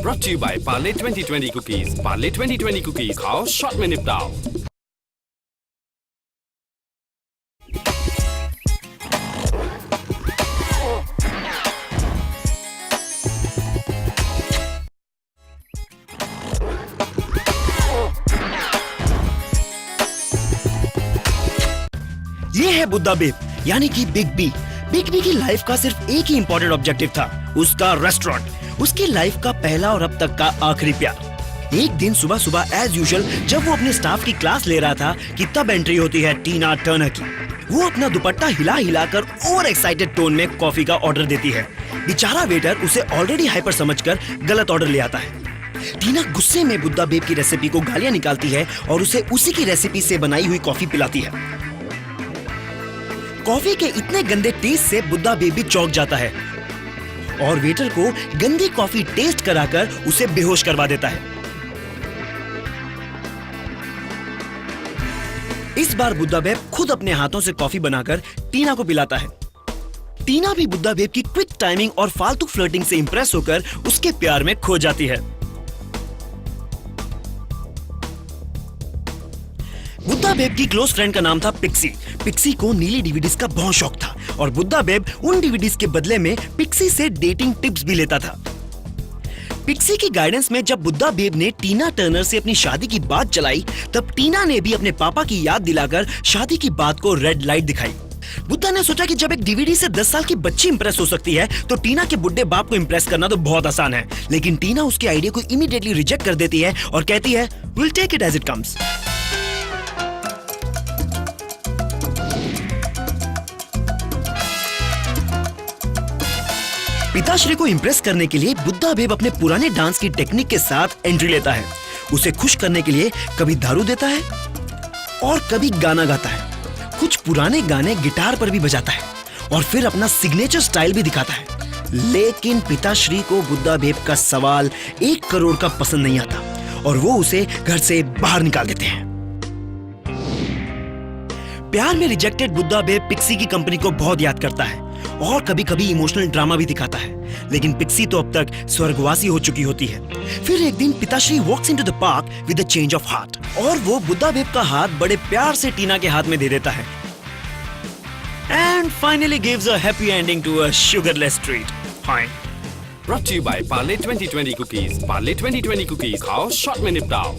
Brought to you by Parle 2020 Cookies. Parle 2020 Cookies खाओ short में निपटाओ। ये है बुद्धा बेब, यानी कि बिग बी। बिग बी की लाइफ का सिर्फ एक ही इंपॉर्टेंट ऑब्जेक्टिव था, उसका रेस्टोरेंट। उसकी लाइफ का पहला और अब तक का आखिरी प्यार। एक दिन सुबह सुबह एज यूजुअल जब वो अपने स्टाफ की क्लास ले रहा था कि तब एंट्री होती है टीना टर्नर की। वो अपना दुपट्टा हिला हिलाकर ओवर एक्साइटेड टोन में कॉफी का ऑर्डर देती है। बेचारा वेटर उसे ऑलरेडी हाइपर समझकर गलत ऑर्डर ले आता है। टीना गुस्से में बुद्धा बेब की रेसिपी को गालियां निकालती है और उसे उसी की रेसिपी से बनाई हुई कॉफी पिलाती है। कॉफी के इतने गंदे टेस्ट से बुद्धा बेब भी चौंक जाता है और वेटर को गंदी कॉफी टेस्ट कराकर उसे बेहोश करवा देता है। इस बार बुद्धा बेब खुद अपने हाथों से कॉफी बनाकर टीना को पिलाता है। टीना भी बुद्धा बेब की क्विक टाइमिंग और फालतू फ्लर्टिंग से इंप्रेस होकर उसके प्यार में खो जाती है। बुद्धा बेब की क्लोज फ्रेंड का नाम था पिक्सी। पिक्सी को नीली डीवीडीज का बहुत शौक था और बुद्धा बेब उन डीवीडीज के बदले में पिक्सी से डेटिंग टिप्स भी लेता था। पिक्सी की गाइडेंस में जब बुद्धा बेब ने टीना टर्नर से अपनी शादी की बात चलाई, तब टीना ने भी अपने पापा की याद दिलाकर शादी की बात को रेड लाइट दिखाई। बुद्धा ने सोचा कि जब एक डीवीडी से 10 साल की बच्ची इंप्रेस हो सकती है, तो टीना के बुड्ढे बाप को इंप्रेस करना तो बहुत आसान है। लेकिन टीना उसके आइडिया को इमीडिएटली रिजेक्ट कर देती है और कहती है, will take it as it comes. पिताश्री को इंप्रेस करने के लिए बुद्धा बेब अपने पुराने डांस की टेक्निक के साथ एंट्री लेता है। उसे खुश करने के लिए कभी दारू देता है और कभी गाना गाता है। कुछ पुराने गाने गिटार पर भी बजाता है और फिर अपना सिग्नेचर स्टाइल भी दिखाता है। लेकिन पिताश्री को बुद्धा बेब का सवाल 1 करोड़ का पसंद नहीं आता और वो उसे घर से बाहर निकाल देते हैं। प्यार में रिजेक्टेड बुद्धा बेब पिक्सी की कंपनी को बहुत याद करता है और कभी कभी इमोशनल ड्रामा भी दिखाता है। लेकिन पिक्सी तो अब तक स्वर्गवासी हो चुकी होती है। फिर एक दिन पिताश्री walks into the park with a change of heart और वो बुद्धा बेब का हाथ बड़े प्यार से टीना के हाथ में दे देता है and finally gives a happy ending to a sugarless treat. Fine. Brought to you by Parle 2020 Cookies. Parle 2020 Cookies खाओ शॉर्ट में निपटाओ।